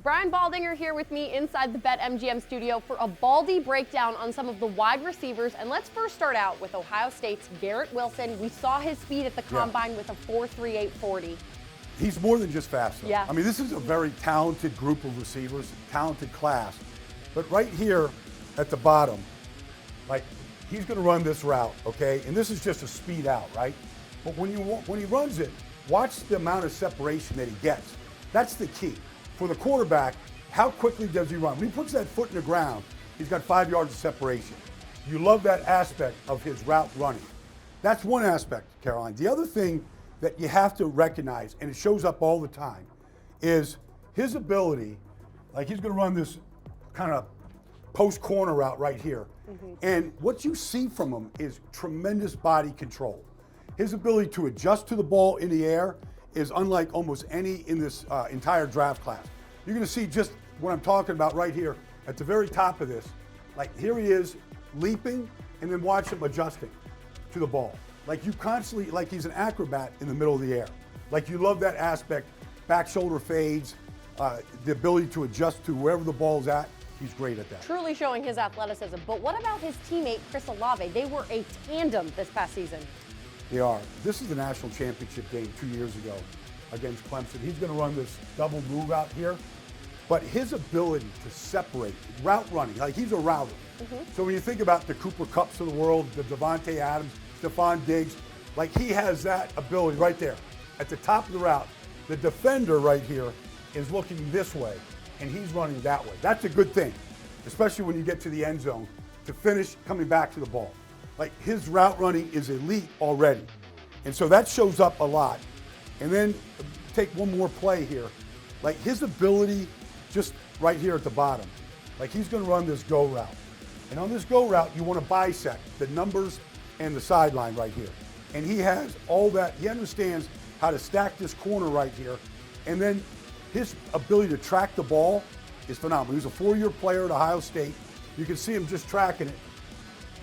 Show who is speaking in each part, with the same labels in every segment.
Speaker 1: Brian Baldinger here with me inside the BetMGM studio for a Baldy breakdown on some of the wide receivers. And let's first start out with Ohio State's Garrett Wilson. We saw his speed at the combine with a 4.38 40.
Speaker 2: He's more than just fast, though.
Speaker 1: Yeah.
Speaker 2: I mean, this is a very talented group of receivers, talented class. But right here at the bottom, like, he's going to run this route, okay? And this is just a speed out, right? But when he runs it, watch the amount of separation that he gets. That's the key. For the quarterback, how quickly does he run? When he puts that foot in the ground, he's got 5 yards of separation. You love that aspect of his route running. That's one aspect, Caroline. The other thing that you have to recognize, and it shows up all the time, is his ability, like he's going to run this kind of post corner route right here. And what you see from him is tremendous body control. His ability to adjust to the ball in the air is unlike almost any in this entire draft class. You're going to see just what I'm talking about right here at the very top of this. Like, here he is leaping, and then watch him adjusting to the ball. Like, you constantly, like he's an acrobat in the middle of the air. Like, you love that aspect, back shoulder fades, the ability to adjust to wherever the ball's at. He's great at that.
Speaker 1: Truly showing his athleticism. But what about his teammate, Chris Alave? They were a tandem this past season.
Speaker 2: They are. This is the national championship game 2 years ago against Clemson. He's going to run this double move out here. But his ability to separate, route running, like he's a router. So when you think about the Cooper Kupps of the world, the Devontae Adams, Stephon Diggs, like he has that ability right there. At the top of the route, the defender right here is looking this way, and he's running that way. That's a good thing, especially when you get to the end zone, to finish coming back to the ball. Like, his route running is elite already. And so that shows up a lot. And then take one more play here. Like, his ability just right here at the bottom. Like, he's going to run this go route. And on this go route, you want to bisect the numbers and the sideline right here. And he has all that. He understands how to stack this corner right here. And then his ability to track the ball is phenomenal. He's a 4-year player at Ohio State. You can see him just tracking it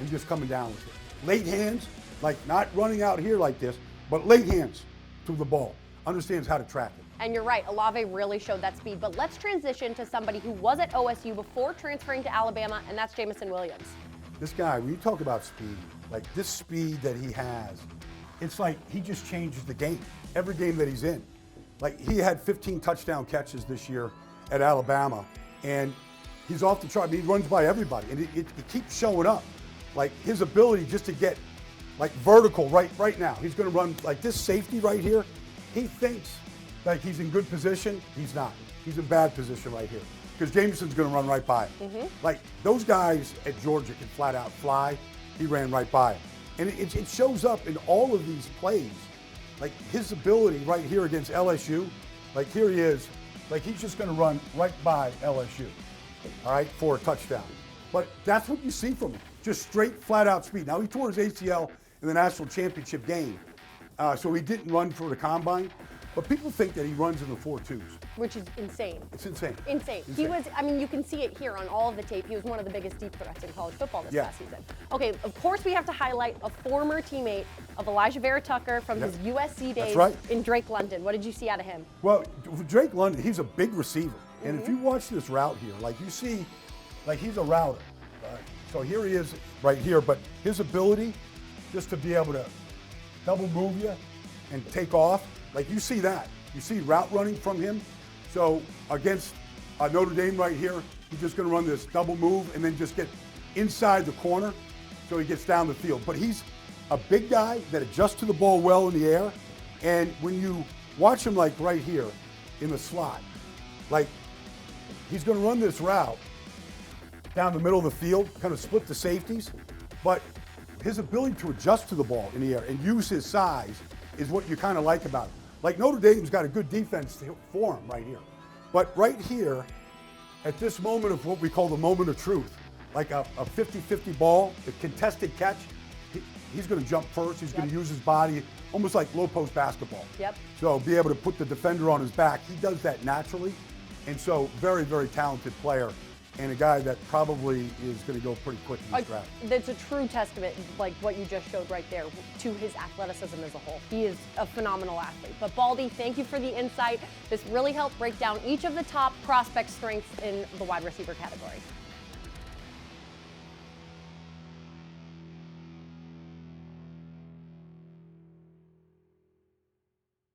Speaker 2: and just coming down with it. Late hands, like not running out here like this, but late hands to the ball. Understands how to track it.
Speaker 1: And you're right, Alave really showed that speed. But let's transition to somebody who was at OSU before transferring to Alabama, and that's Jamison Williams.
Speaker 2: This guy, when you talk about speed, like this speed that he has, it's like he just changes the game, every game that he's in. Like, he had 15 touchdown catches this year at Alabama, and he's off the chart. I mean, he runs by everybody, and it keeps showing up. Like, his ability just to get, like, vertical right now. He's going to run, like, this safety right here. He thinks, like, he's in good position. He's not. He's in bad position right here because Jamison's going to run right by him. Like, those guys at Georgia can flat out fly. He ran right by him. And it shows up in all of these plays. Like, his ability right here against LSU, like, here he is. Like, he's just going to run right by LSU, all right, for a touchdown. But that's what you see from him. Just straight, flat-out speed. Now, he tore his ACL in the national championship game, so he didn't run for the combine. But people think that he runs in the 4.2s.
Speaker 1: Which is insane.
Speaker 2: It's insane.
Speaker 1: Insane. He was, I mean, you can see it here on all of the tape. He was one of the biggest deep threats in college football this past season. Okay, of course we have to highlight a former teammate of Elijah Vera Tucker from his USC days in Drake London. What did you see out of him?
Speaker 2: Well, Drake London, he's a big receiver. And if you watch this route here, like you see, like he's a router. So here he is right here, but his ability just to be able to double move you and take off, like you see that. You see route running from him. So against Notre Dame right here, he's just going to run this double move and then just get inside the corner so he gets down the field. But he's a big guy that adjusts to the ball well in the air. And when you watch him, like right here in the slot, like he's going to run this route down the middle of the field, kind of split the safeties. But his ability to adjust to the ball in the air and use his size is what you kind of like about him. Like, Notre Dame's got a good defense for him right here. But right here, at this moment of what we call the moment of truth, like a 50-50 ball, the contested catch, he's going to jump first. He's going to use his body, almost like low post basketball. So be able to put the defender on his back. He does that naturally. And so very, very talented player and a guy that probably is going to go pretty quick in this draft.
Speaker 1: That's a true testament, like what you just showed right there, to his athleticism as a whole. He is a phenomenal athlete. But Baldy, thank you for the insight. This really helped break down each of the top prospect strengths in the wide receiver category.